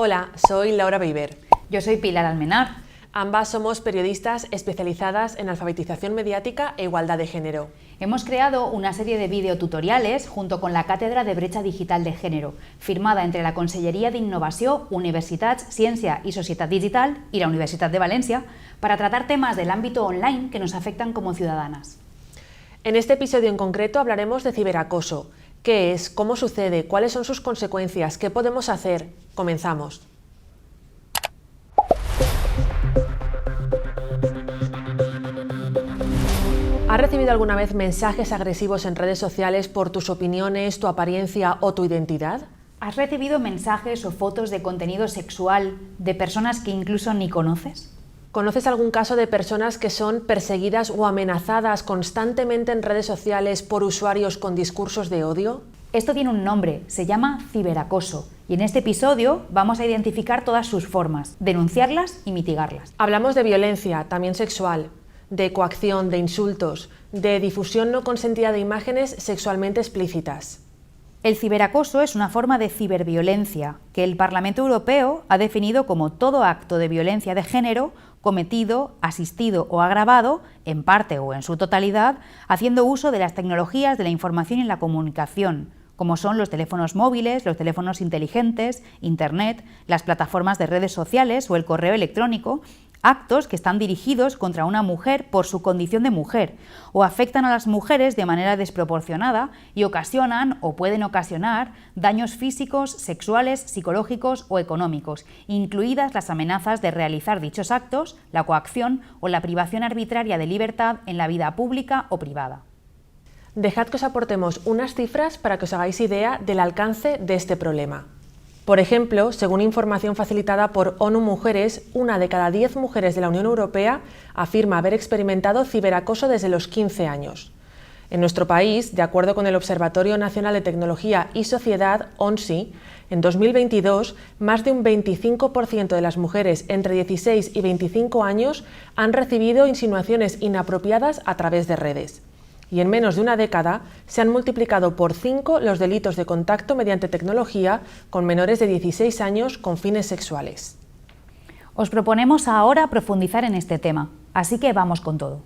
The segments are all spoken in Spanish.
Hola, soy Laura Beiber. Yo soy Pilar Almenar. Ambas somos periodistas especializadas en alfabetización mediática e igualdad de género. Hemos creado una serie de videotutoriales junto con la Cátedra de Brecha Digital de Género, firmada entre la Conselleria d'Innovació, Universitats, Ciència i Societat Digital y la Universitat de Valencia, para tratar temas del ámbito online que nos afectan como ciudadanas. En este episodio en concreto hablaremos de ciberacoso. ¿Qué es? ¿Cómo sucede? ¿Cuáles son sus consecuencias? ¿Qué podemos hacer? Comenzamos. ¿Has recibido alguna vez mensajes agresivos en redes sociales por tus opiniones, tu apariencia o tu identidad? ¿Has recibido mensajes o fotos de contenido sexual de personas que incluso ni conoces? ¿Conoces algún caso de personas que son perseguidas o amenazadas constantemente en redes sociales por usuarios con discursos de odio? Esto tiene un nombre, se llama ciberacoso, y en este episodio vamos a identificar todas sus formas, denunciarlas y mitigarlas. Hablamos de violencia, también sexual, de coacción, de insultos, de difusión no consentida de imágenes sexualmente explícitas. El ciberacoso es una forma de ciberviolencia que el Parlamento Europeo ha definido como todo acto de violencia de género cometido, asistido o agravado, en parte o en su totalidad, haciendo uso de las tecnologías de la información y la comunicación, como son los teléfonos móviles, los teléfonos inteligentes, Internet, las plataformas de redes sociales o el correo electrónico, actos que están dirigidos contra una mujer por su condición de mujer o afectan a las mujeres de manera desproporcionada y ocasionan o pueden ocasionar daños físicos, sexuales, psicológicos o económicos, incluidas las amenazas de realizar dichos actos, la coacción o la privación arbitraria de libertad en la vida pública o privada. Dejad que os aportemos unas cifras para que os hagáis idea del alcance de este problema. Por ejemplo, según información facilitada por ONU Mujeres, 1 de cada 10 mujeres de la Unión Europea afirma haber experimentado ciberacoso desde los 15 años. En nuestro país, de acuerdo con el Observatorio Nacional de Tecnología y Sociedad, ONSI, en 2022, más de un 25% de las mujeres entre 16 y 25 años han recibido insinuaciones inapropiadas a través de redes. Y en menos de una década se han multiplicado por 5 los delitos de contacto mediante tecnología con menores de 16 años con fines sexuales. Os proponemos ahora profundizar en este tema, así que vamos con todo.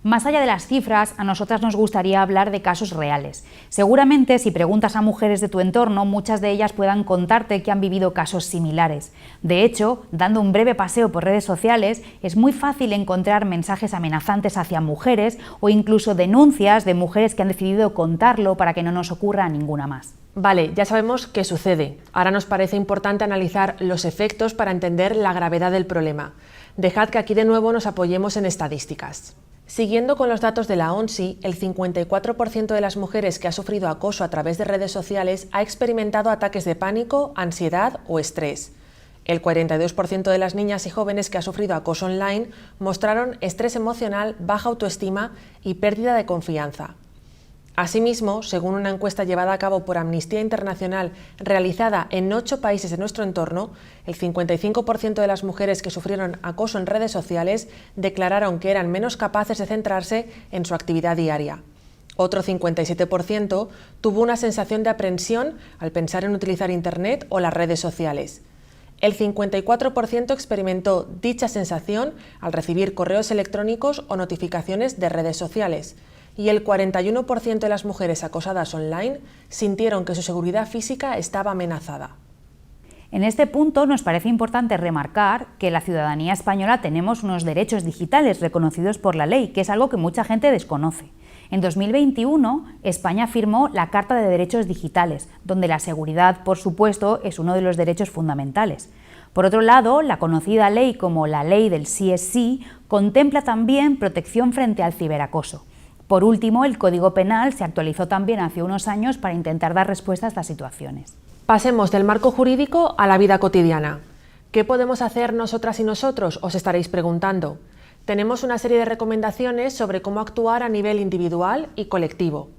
Más allá de las cifras, a nosotras nos gustaría hablar de casos reales. Seguramente, si preguntas a mujeres de tu entorno, muchas de ellas puedan contarte que han vivido casos similares. De hecho, dando un breve paseo por redes sociales, es muy fácil encontrar mensajes amenazantes hacia mujeres o incluso denuncias de mujeres que han decidido contarlo para que no nos ocurra ninguna más. Vale, ya sabemos qué sucede. Ahora nos parece importante analizar los efectos para entender la gravedad del problema. Dejad que aquí de nuevo nos apoyemos en estadísticas. Siguiendo con los datos de la ONSI, el 54% de las mujeres que ha sufrido acoso a través de redes sociales ha experimentado ataques de pánico, ansiedad o estrés. El 42% de las niñas y jóvenes que ha sufrido acoso online mostraron estrés emocional, baja autoestima y pérdida de confianza. Asimismo, según una encuesta llevada a cabo por Amnistía Internacional realizada en 8 países de nuestro entorno, el 55% de las mujeres que sufrieron acoso en redes sociales declararon que eran menos capaces de centrarse en su actividad diaria. Otro 57% tuvo una sensación de aprensión al pensar en utilizar Internet o las redes sociales. El 54% experimentó dicha sensación al recibir correos electrónicos o notificaciones de redes sociales. Y el 41% de las mujeres acosadas online sintieron que su seguridad física estaba amenazada. En este punto nos parece importante remarcar que la ciudadanía española tenemos unos derechos digitales reconocidos por la ley, que es algo que mucha gente desconoce. En 2021, España firmó la Carta de Derechos Digitales, donde la seguridad, por supuesto, es uno de los derechos fundamentales. Por otro lado, la conocida ley como la Ley del Sí es Sí contempla también protección frente al ciberacoso. Por último, el Código Penal se actualizó también hace unos años para intentar dar respuesta a estas situaciones. Pasemos del marco jurídico a la vida cotidiana. ¿Qué podemos hacer nosotras y nosotros? Os estaréis preguntando. Tenemos una serie de recomendaciones sobre cómo actuar a nivel individual y colectivo.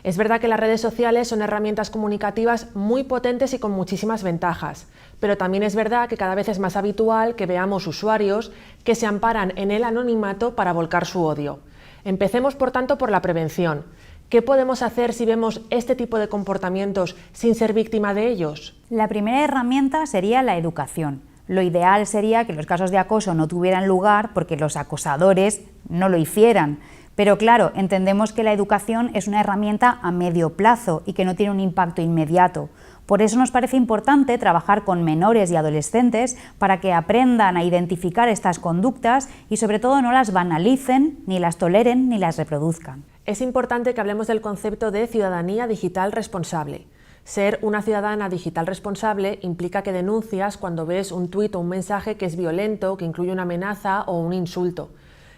Es verdad que las redes sociales son herramientas comunicativas muy potentes y con muchísimas ventajas, pero también es verdad que cada vez es más habitual que veamos usuarios que se amparan en el anonimato para volcar su odio. Empecemos, por tanto, por la prevención. ¿Qué podemos hacer si vemos este tipo de comportamientos sin ser víctima de ellos? La primera herramienta sería la educación. Lo ideal sería que los casos de acoso no tuvieran lugar porque los acosadores no lo hicieran. Pero claro, entendemos que la educación es una herramienta a medio plazo y que no tiene un impacto inmediato. Por eso nos parece importante trabajar con menores y adolescentes para que aprendan a identificar estas conductas y sobre todo no las banalicen, ni las toleren, ni las reproduzcan. Es importante que hablemos del concepto de ciudadanía digital responsable. Ser una ciudadana digital responsable implica que denuncias cuando ves un tuit o un mensaje que es violento, que incluye una amenaza o un insulto.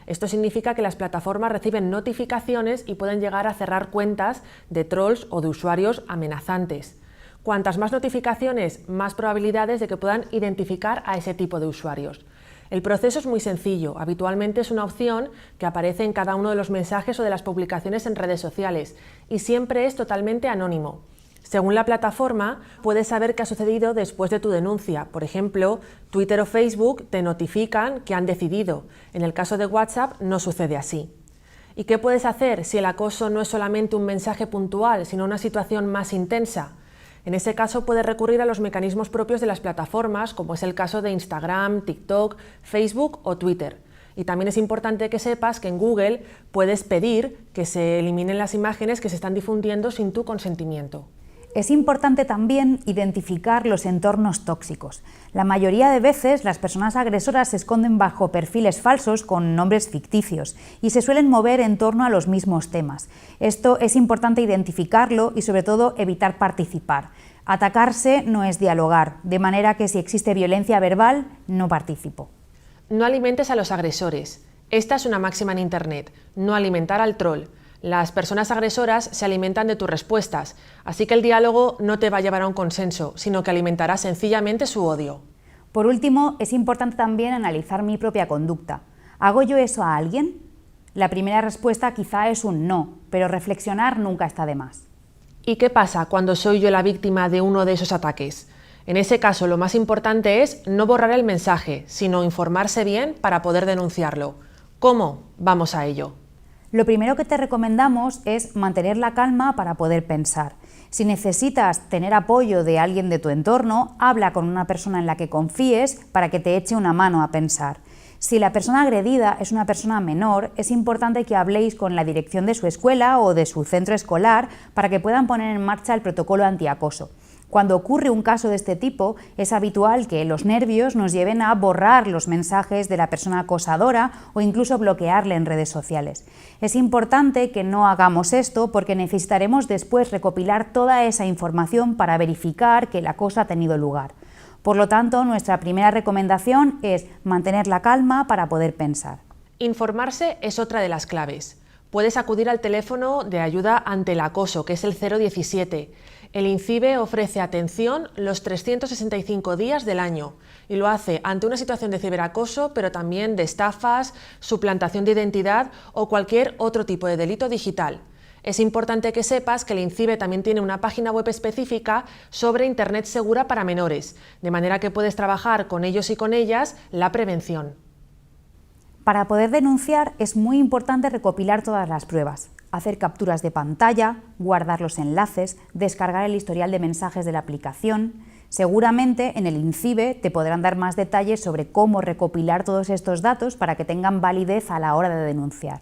Esto significa que las plataformas reciben notificaciones y pueden llegar a cerrar cuentas de trolls o de usuarios amenazantes. Cuantas más notificaciones, más probabilidades de que puedan identificar a ese tipo de usuarios. El proceso es muy sencillo, habitualmente es una opción que aparece en cada uno de los mensajes o de las publicaciones en redes sociales y siempre es totalmente anónimo. Según la plataforma, puedes saber qué ha sucedido después de tu denuncia. Por ejemplo, Twitter o Facebook te notifican que han decidido. En el caso de WhatsApp no sucede así. ¿Y qué puedes hacer si el acoso no es solamente un mensaje puntual, sino una situación más intensa? En ese caso puedes recurrir a los mecanismos propios de las plataformas, como es el caso de Instagram, TikTok, Facebook o Twitter. Y también es importante que sepas que en Google puedes pedir que se eliminen las imágenes que se están difundiendo sin tu consentimiento. Es importante también identificar los entornos tóxicos. La mayoría de veces las personas agresoras se esconden bajo perfiles falsos con nombres ficticios y se suelen mover en torno a los mismos temas. Esto es importante identificarlo y sobre todo evitar participar. Atacarse no es dialogar, de manera que si existe violencia verbal, no participo. No alimentes a los agresores. Esta es una máxima en Internet, no alimentar al troll. Las personas agresoras se alimentan de tus respuestas, así que el diálogo no te va a llevar a un consenso, sino que alimentará sencillamente su odio. Por último, es importante también analizar mi propia conducta. ¿Hago yo eso a alguien? La primera respuesta quizá es un no, pero reflexionar nunca está de más. ¿Y qué pasa cuando soy yo la víctima de uno de esos ataques? En ese caso, lo más importante es no borrar el mensaje, sino informarse bien para poder denunciarlo. ¿Cómo? Vamos a ello. Lo primero que te recomendamos es mantener la calma para poder pensar. Si necesitas tener apoyo de alguien de tu entorno, habla con una persona en la que confíes para que te eche una mano a pensar. Si la persona agredida es una persona menor, es importante que habléis con la dirección de su escuela o de su centro escolar para que puedan poner en marcha el protocolo antiacoso. Cuando ocurre un caso de este tipo, es habitual que los nervios nos lleven a borrar los mensajes de la persona acosadora o incluso bloquearle en redes sociales. Es importante que no hagamos esto porque necesitaremos después recopilar toda esa información para verificar que el acoso ha tenido lugar. Por lo tanto, nuestra primera recomendación es mantener la calma para poder pensar. Informarse es otra de las claves. Puedes acudir al teléfono de ayuda ante el acoso, que es el 017. El INCIBE ofrece atención los 365 días del año y lo hace ante una situación de ciberacoso, pero también de estafas, suplantación de identidad o cualquier otro tipo de delito digital. Es importante que sepas que el INCIBE también tiene una página web específica sobre Internet segura para menores, de manera que puedes trabajar con ellos y con ellas la prevención. Para poder denunciar es muy importante recopilar todas las pruebas, hacer capturas de pantalla, guardar los enlaces, descargar el historial de mensajes de la aplicación. Seguramente en el INCIBE te podrán dar más detalles sobre cómo recopilar todos estos datos para que tengan validez a la hora de denunciar.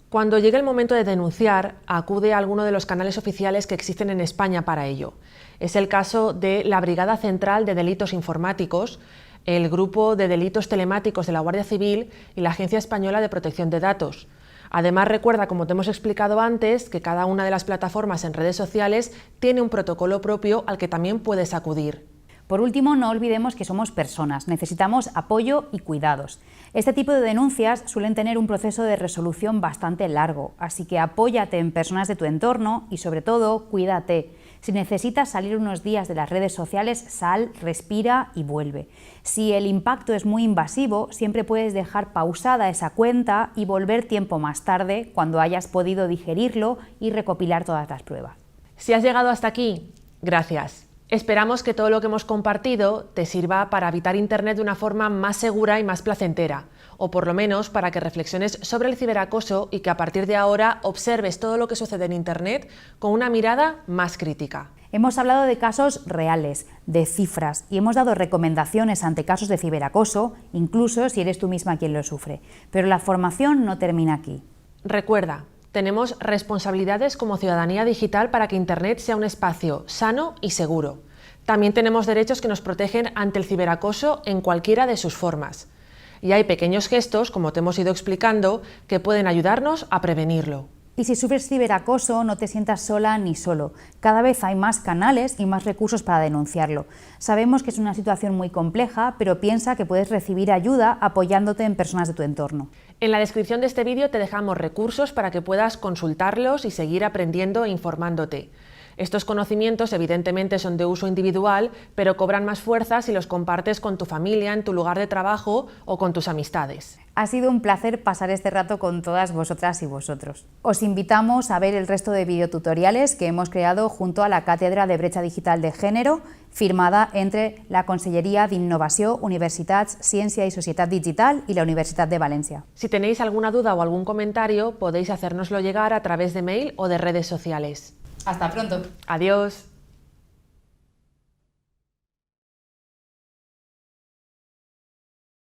Cuando llegue el momento de denunciar, acude a alguno de los canales oficiales que existen en España para ello. Es el caso de la Brigada Central de Delitos Informáticos, el Grupo de Delitos Telemáticos de la Guardia Civil y la Agencia Española de Protección de Datos. Además, recuerda, como te hemos explicado antes, que cada una de las plataformas en redes sociales tiene un protocolo propio al que también puedes acudir. Por último, no olvidemos que somos personas, necesitamos apoyo y cuidados. Este tipo de denuncias suelen tener un proceso de resolución bastante largo, así que apóyate en personas de tu entorno y, sobre todo, cuídate. Si necesitas salir unos días de las redes sociales, sal, respira y vuelve. Si el impacto es muy invasivo, siempre puedes dejar pausada esa cuenta y volver tiempo más tarde, cuando hayas podido digerirlo y recopilar todas las pruebas. Si has llegado hasta aquí, gracias. Esperamos que todo lo que hemos compartido te sirva para habitar Internet de una forma más segura y más placentera, o por lo menos para que reflexiones sobre el ciberacoso y que a partir de ahora observes todo lo que sucede en Internet con una mirada más crítica. Hemos hablado de casos reales, de cifras, y hemos dado recomendaciones ante casos de ciberacoso, incluso si eres tú misma quien lo sufre. Pero la formación no termina aquí. Recuerda, tenemos responsabilidades como ciudadanía digital para que Internet sea un espacio sano y seguro. También tenemos derechos que nos protegen ante el ciberacoso en cualquiera de sus formas. Y hay pequeños gestos, como te hemos ido explicando, que pueden ayudarnos a prevenirlo. Y si sufres ciberacoso, no te sientas sola ni solo. Cada vez hay más canales y más recursos para denunciarlo. Sabemos que es una situación muy compleja, pero piensa que puedes recibir ayuda apoyándote en personas de tu entorno. En la descripción de este vídeo te dejamos recursos para que puedas consultarlos y seguir aprendiendo e informándote. Estos conocimientos evidentemente son de uso individual, pero cobran más fuerza si los compartes con tu familia, en tu lugar de trabajo o con tus amistades. Ha sido un placer pasar este rato con todas vosotras y vosotros. Os invitamos a ver el resto de videotutoriales que hemos creado junto a la Cátedra de Brecha Digital de Género, firmada entre la Conselleria d'Innovació, Universitats, Ciència i Societat Digital y la Universitat de Valencia. Si tenéis alguna duda o algún comentario, podéis hacérnoslo llegar a través de mail o de redes sociales. Hasta pronto. Adiós.